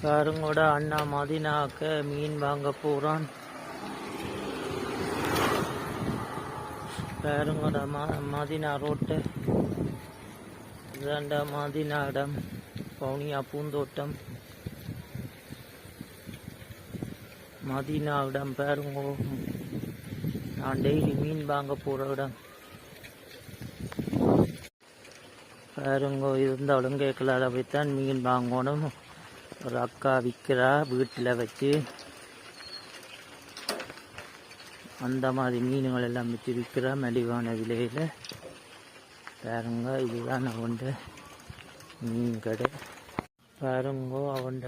பாருங்கோட அண்ணா மதினாக்க மீன் வாங்க போறான். பாருங்கோட Medina road இதாண்டா மதினா இடம், பவுனியா பூந்தோட்டம் மதினா இடம். பாருங்கோ, நான் டெய்லி மீன் வாங்க போற இடம். பாருங்கோ, இருந்தாலும் கேட்கல போய்த்தான் மீன் வாங்கணும். ஒரு அக்கா விற்கிறா வீட்டில் வச்சு, அந்த மாதிரி மீன்கள் எல்லாம் வச்சு விற்கிறா மலிவான விலையில். பாருங்க, இதுதான் அவன்ட மீன் கடை. பாருங்கோ, அவன்ட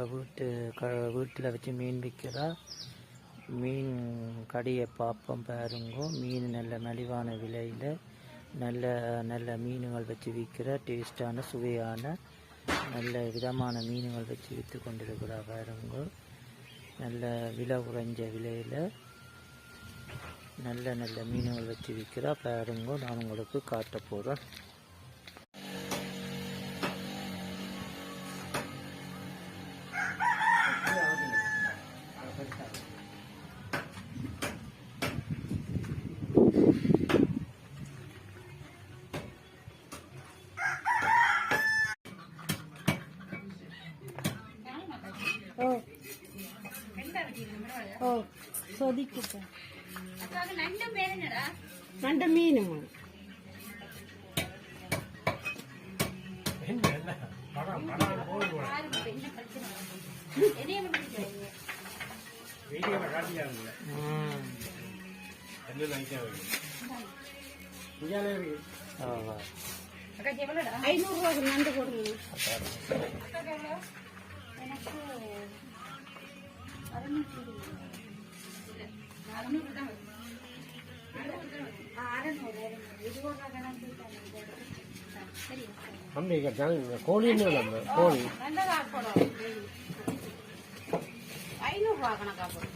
வீட்டில் வச்சு மீன் விற்கிறா. மீன் கடையை பார்ப்போம். பாருங்கோ, மீன் நல்ல மலிவான விலையில் நல்ல நல்ல மீன்கள் வச்சு விற்கிற டேஸ்டான சுவையான நல்ல விதமான மீன்கள் வச்சு விற்று கொண்டிருக்கிறா. பாருங்கோ, நல்ல விலை குறைஞ்ச விலையில் நல்ல நல்ல மீன்கள் வச்சு விற்கிறா. பாருங்கோ, நான் உங்களுக்கு காட்ட போகிறேன். நண்ட மீன் ₹500 நண்டு போடுங்க. கோழி கோழி ₹500 கணக்கா போடும்.